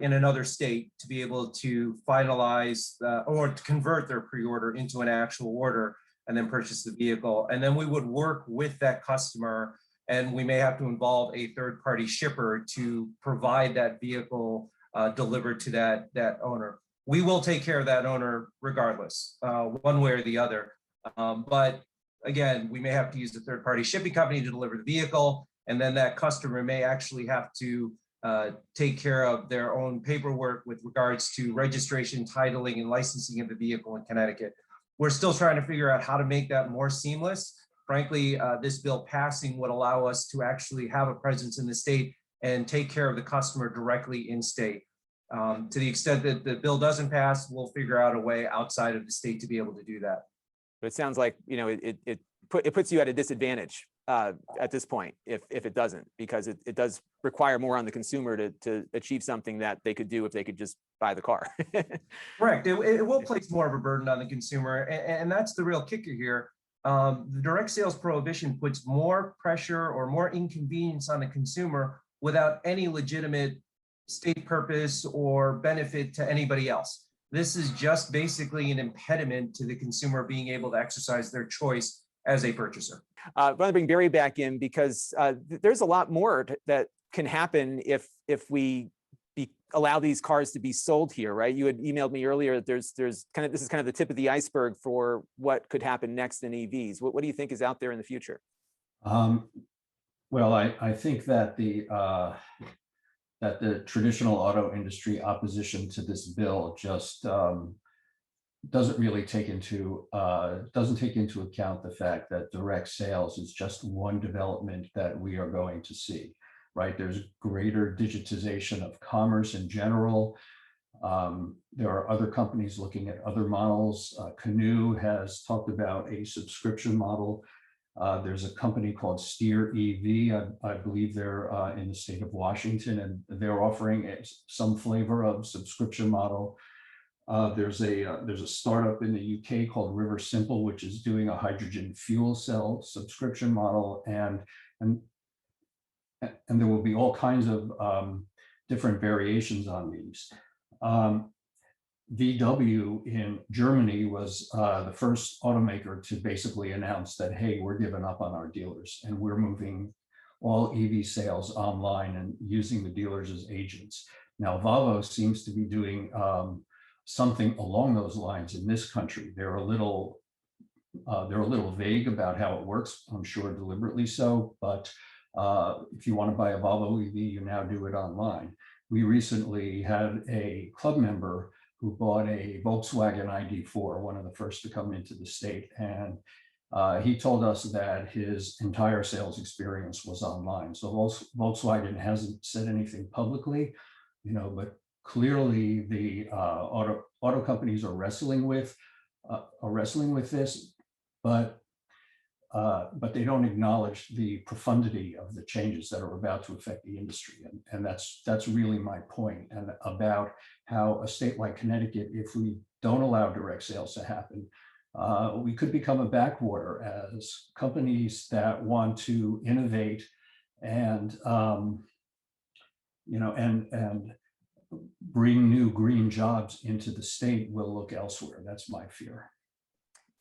in another state to be able to finalize or to convert their pre-order into an actual order and then purchase the vehicle. And then we would work with that customer, and we may have to involve a third-party shipper to provide that vehicle delivered to that owner. We will take care of that owner regardless, one way or the other. But again, we may have to use a third-party shipping company to deliver the vehicle, and then that customer may actually have to take care of their own paperwork with regards to registration, titling, and licensing of the vehicle in Connecticut. We're still trying to figure out how to make that more seamless. Frankly, this bill passing would allow us to actually have a presence in the state and take care of the customer directly in state. To the extent that the bill doesn't pass, we'll figure out a way outside of the state to be able to do that. But it sounds like it puts you at a disadvantage at this point if it doesn't, because it does require more on the consumer to achieve something that they could do if they could just buy the car. Correct. It will place more of a burden on the consumer, and that's the real kicker here. The direct sales prohibition puts more pressure or more inconvenience on the consumer without any legitimate state purpose or benefit to anybody else. This is just basically an impediment to the consumer being able to exercise their choice as a purchaser. I want to bring Barry back in because there's a lot more that can happen if we allow these cars to be sold here, right? You had emailed me earlier that this is kind of the tip of the iceberg for what could happen next in EVs. What do you think is out there in the future? Well, I think that the traditional auto industry opposition to this bill just doesn't really take into account the fact that direct sales is just one development that we are going to see, right? There's greater digitization of commerce in general. There are other companies looking at other models. Canoe has talked about a subscription model. There's a company called Steer EV. I believe they're in the state of Washington, and they're offering some flavor of subscription model. There's a startup in the UK called River Simple, which is doing a hydrogen fuel cell subscription model, and there will be all kinds of different variations on these. VW in Germany was the first automaker to basically announce that, hey, we're giving up on our dealers and we're moving all EV sales online and using the dealers as agents. Now, Volvo seems to be doing something along those lines in this country. They're a little vague about how it works, I'm sure deliberately so, but if you want to buy a Volvo EV, you now do it online. We recently had a club member who bought a Volkswagen ID4, one of the first to come into the state. And he told us that his entire sales experience was online. So Volkswagen hasn't said anything publicly, but clearly the auto companies are wrestling with this, but they don't acknowledge the profundity of the changes that are about to affect the industry. And that's really my point, and about how a state like Connecticut, if we don't allow direct sales to happen, we could become a backwater as companies that want to innovate and and bring new green jobs into the state will look elsewhere. That's my fear.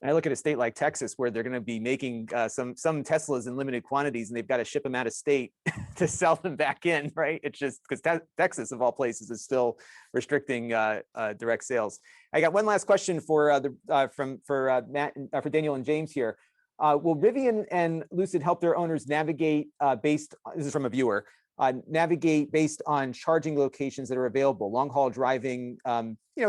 I look at a state like Texas, where they're going to be making some Teslas in limited quantities, and they've got to ship them out of state to sell them back in, right? It's just because Texas, of all places, is still restricting direct sales. I got one last question for Matt, for Daniel and James here. Will Rivian and Lucid help their owners navigate this is from a viewer, navigate based on charging locations that are available? Long haul driving,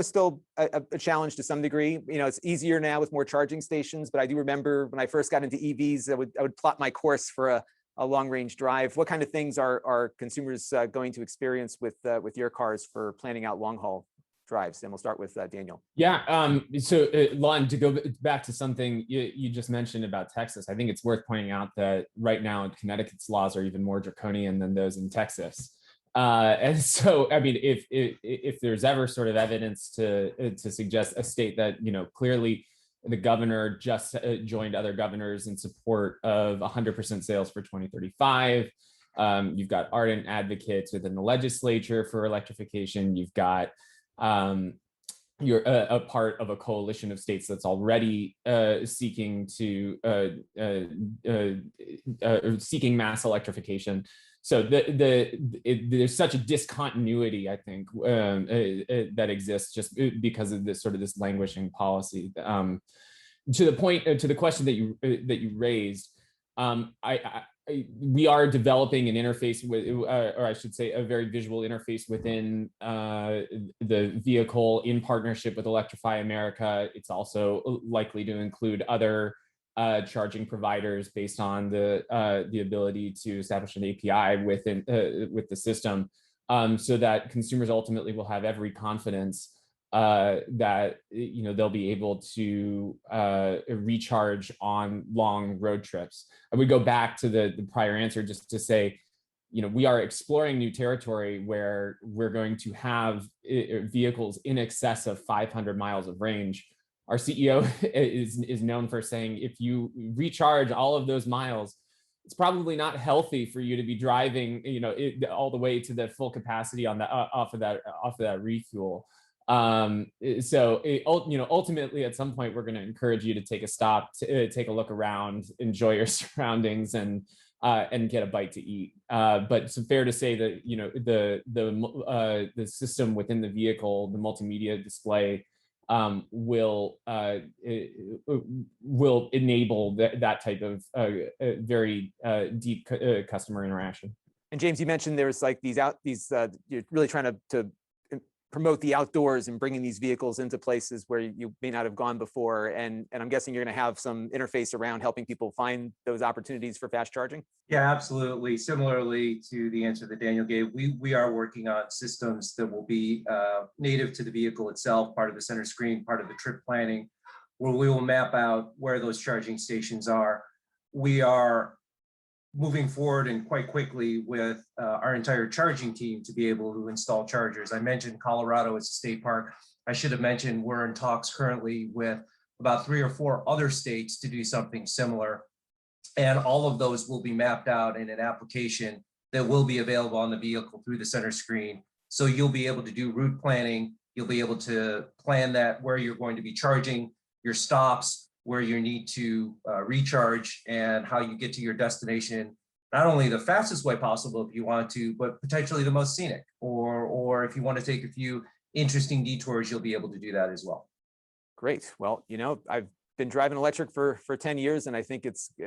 still a challenge to some degree. It's easier now with more charging stations, but I do remember when I first got into EVs, I would plot my course for a long range drive. What kind of things are consumers going to experience with your cars for planning out long haul drives? And we'll start with Daniel. Yeah. So Lon, to go back to something you just mentioned about Texas, I think it's worth pointing out that right now Connecticut's laws are even more draconian than those in Texas. And so, I mean, if there's ever sort of evidence to suggest a state that, clearly the governor just joined other governors in support of 100% sales for 2035. You've got ardent advocates within the legislature for electrification. You've got you're a part of a coalition of states that's already seeking mass electrification. So there's such a discontinuity, I think, that exists just because of this languishing policy. To the question that you raised, we are developing an interface with, or I should say, a very visual interface within the vehicle in partnership with Electrify America. It's also likely to include other charging providers based on the ability to establish an API with the system, so that consumers ultimately will have every confidence that they'll be able to recharge on long road trips. I would go back to the prior answer just to say, we are exploring new territory where we're going to have vehicles in excess of 500 miles of range. Our CEO is known for saying, if you recharge all of those miles, it's probably not healthy for you to be driving, all the way to the full capacity on off of that refuel. So ultimately, at some point, we're going to encourage you to take a stop, take a look around, enjoy your surroundings, and get a bite to eat. But it's fair to say that the system within the vehicle, the multimedia display, will enable that type of very deep customer interaction. And James, you mentioned there's like you're really trying to promote the outdoors and bringing these vehicles into places where you may not have gone before. And I'm guessing you're going to have some interface around helping people find those opportunities for fast charging. Yeah, absolutely. Similarly to the answer that Daniel gave, we are working on systems that will be native to the vehicle itself, part of the center screen, part of the trip planning, where we will map out where those charging stations are. We are moving forward and quite quickly with our entire charging team to be able to install chargers. I mentioned Colorado as a state park. I should have mentioned we're in talks currently with about 3 or 4 other states to do something similar. And all of those will be mapped out in an application that will be available on the vehicle through the center screen. So you'll be able to do route planning. You'll be able to plan that where you're going to be charging, your stops, where you need to recharge, and how you get to your destination, not only the fastest way possible if you want to, but potentially the most scenic, or if you want to take a few interesting detours, you'll be able to do that as well. Great. Well, I've been driving electric for 10 years, and I think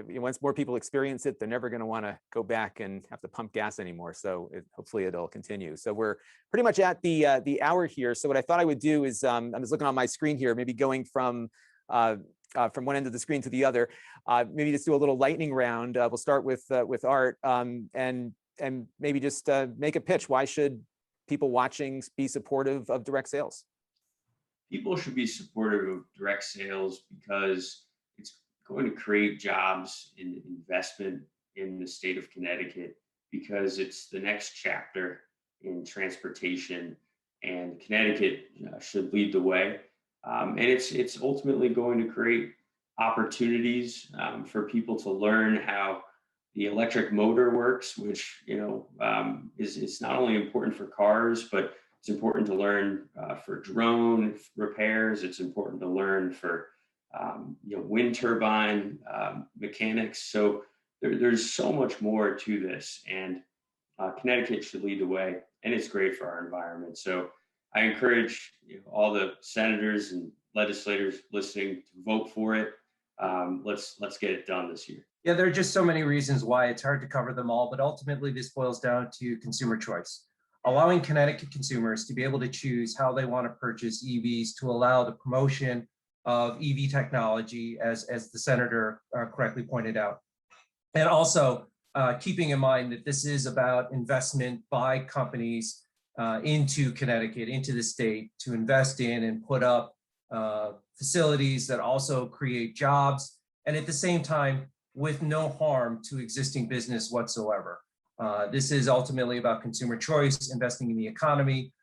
once more people experience it, they're never going to want to go back and have to pump gas anymore. So hopefully it'll continue. So we're pretty much at the hour here. So what I thought I would do is, I'm just looking on my screen here, maybe going from one end of the screen to the other, maybe just do a little lightning round. We'll start with Art, and maybe just make a pitch. Why should people watching be supportive of direct sales? People should be supportive of direct sales because it's going to create jobs and investment in the state of Connecticut, because it's the next chapter in transportation, and Connecticut should lead the way. And it's ultimately going to create opportunities for people to learn how the electric motor works, which is not only important for cars, but it's important to learn for drone repairs. It's important to learn for wind turbine mechanics. So there's so much more to this, and Connecticut should lead the way, and it's great for our environment. So I encourage all the senators and legislators listening to vote for it. Let's get it done this year. Yeah, there are just so many reasons why it's hard to cover them all, but ultimately this boils down to consumer choice. Allowing Connecticut consumers to be able to choose how they want to purchase EVs, to allow the promotion of EV technology, as the senator correctly pointed out. And also keeping in mind that this is about investment by companies into Connecticut, into the state, to invest in and put up facilities that also create jobs, and at the same time, with no harm to existing business whatsoever. This is ultimately about consumer choice, investing in the economy,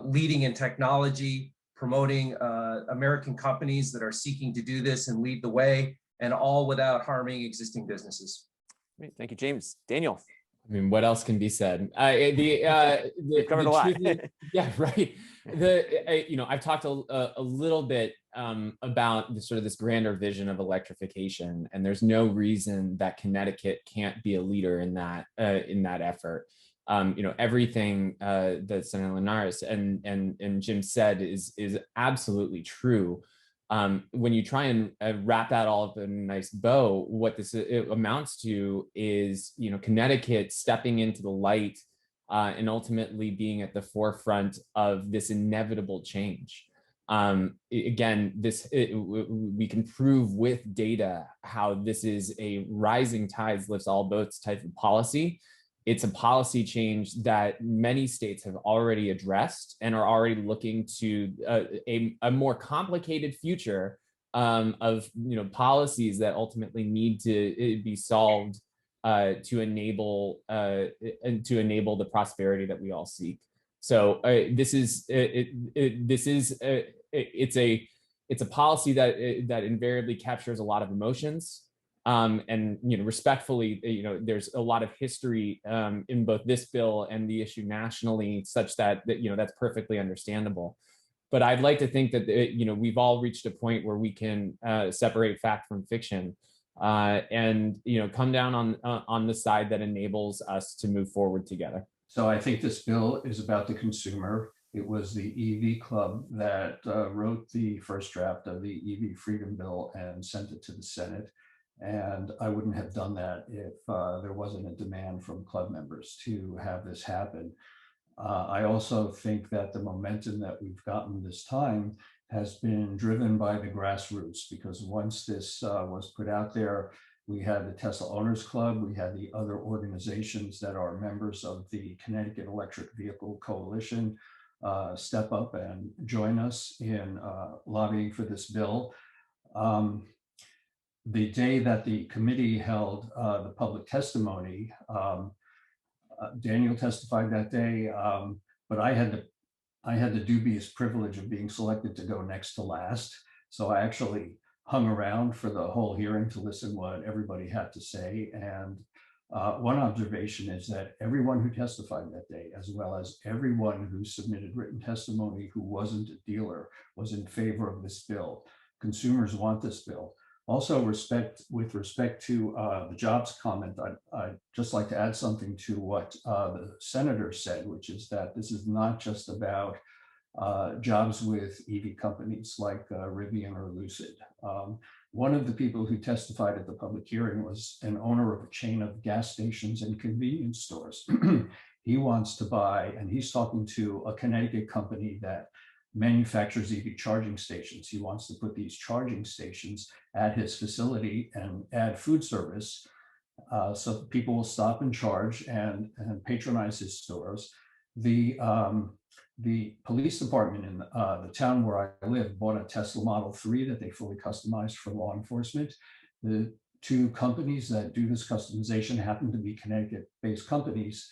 leading in technology, promoting American companies that are seeking to do this and lead the way, and all without harming existing businesses. Great. Thank you, James. Daniel. I mean, what else can be said? We've covered a lot. Yeah, right. I've talked a little bit about this grander vision of electrification, and there's no reason that Connecticut can't be a leader in that effort. Everything that Senator Linares and Jim said is absolutely true. When you try and wrap that all up in a nice bow, what this amounts to is, Connecticut stepping into the light and ultimately being at the forefront of this inevitable change. Again, we can prove with data how this is a rising tides lifts all boats type of policy. It's a policy change that many states have already addressed and are already looking to a more complicated future of policies that ultimately need to be solved to enable the prosperity that we all seek. So it's a policy that invariably captures a lot of emotions. And respectfully, there's a lot of history in both this bill and the issue nationally, such that that's perfectly understandable. But I'd like to think that we've all reached a point where we can separate fact from fiction, and come down on the side that enables us to move forward together. So I think this bill is about the consumer. It was the EV Club that wrote the first draft of the EV Freedom Bill and sent it to the Senate. And I wouldn't have done that if there wasn't a demand from club members to have this happen. I also think that the momentum that we've gotten this time has been driven by the grassroots, because once this was put out there, we had the Tesla Owners Club, we had the other organizations that are members of the Connecticut Electric Vehicle Coalition step up and join us in lobbying for this bill. The day that the committee held the public testimony, Daniel testified that day, but I had the dubious privilege of being selected to go next to last. So I actually hung around for the whole hearing to listen what everybody had to say. And one observation is that everyone who testified that day, as well as everyone who submitted written testimony who wasn't a dealer, was in favor of this bill. Consumers want this bill. Also, with respect to the jobs comment, I'd just like to add something to what the senator said, which is that this is not just about jobs with EV companies like Rivian or Lucid. One of the people who testified at the public hearing was an owner of a chain of gas stations and convenience stores. He wants to buy, and he's talking to a Connecticut company that manufactures EV charging stations. He wants to put these charging stations at his facility and add food service so people will stop and charge and patronize his stores. The police department in the town where I live bought a Tesla Model 3 that they fully customized for law enforcement. The two companies that do this customization happen to be Connecticut-based companies,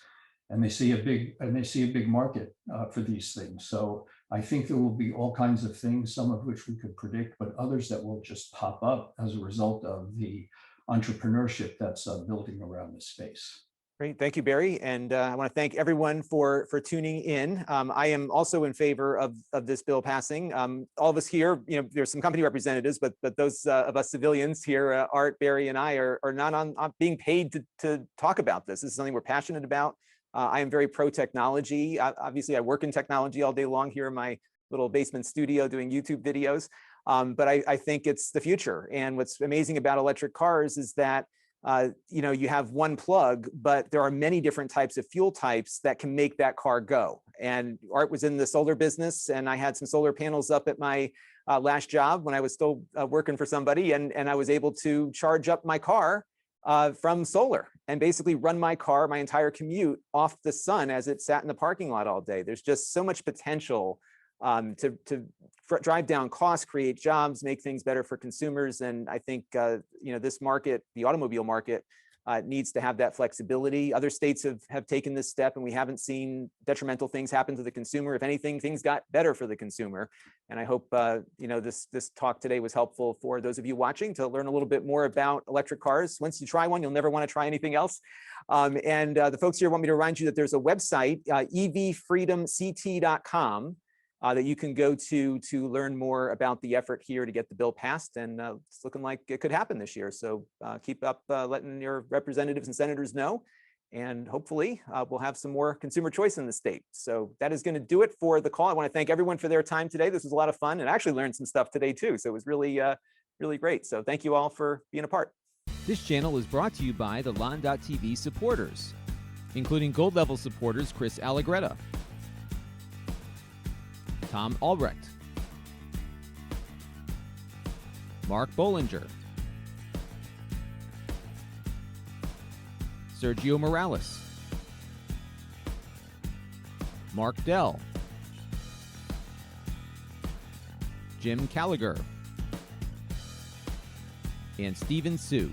and they see a big market for these things. So I think there will be all kinds of things, some of which we could predict, but others that will just pop up as a result of the entrepreneurship that's building around this space. Great, thank you, Barry. And I want to thank everyone for tuning in. I am also in favor of this bill passing. All of us here, there's some company representatives, but those of us civilians here, Art, Barry, and I are not being paid to talk about this. This is something we're passionate about. I am very pro-technology. Obviously, I work in technology all day long here in my little basement studio doing YouTube videos. But I think it's the future. And what's amazing about electric cars is that you have one plug, but there are many different types of fuel types that can make that car go. And Art was in the solar business, and I had some solar panels up at my last job when I was still working for somebody, and I was able to charge up my car from solar and basically run my car, my entire commute, off the sun as it sat in the parking lot all day. There's just so much potential to drive down costs, create jobs, make things better for consumers. And I think this market, the automobile market, needs to have that flexibility. Other states have taken this step, and we haven't seen detrimental things happen to the consumer. If anything, things got better for the consumer. And I hope this talk today was helpful for those of you watching to learn a little bit more about electric cars. Once you try one, you'll never want to try anything else. And the folks here want me to remind you that there's a website, evfreedomct.com. That you can go to learn more about the effort here to get the bill passed. And it's looking like it could happen this year. So keep up letting your representatives and senators know. And hopefully we'll have some more consumer choice in the state. So that is going to do it for the call. I want to thank everyone for their time today. This was a lot of fun, and I actually learned some stuff today too. So it was really, really great. So thank you all for being a part. This channel is brought to you by the Lon.TV supporters, including gold level supporters Chris Allegretta, Tom Albrecht, Mark Bollinger, Sergio Morales, Mark Dell, Jim Callagher, and Stephen Sue.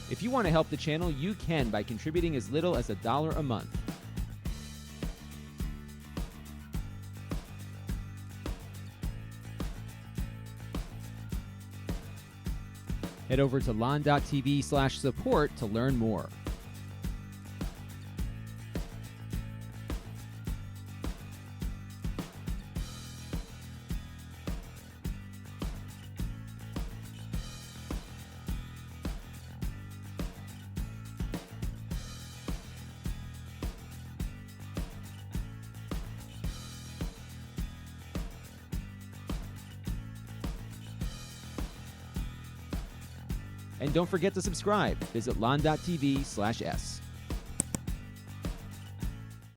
If you want to help the channel, you can by contributing as little as $1 a month. Head over to Lon.TV/support to learn more. And don't forget to subscribe. Visit Lon.TV/s.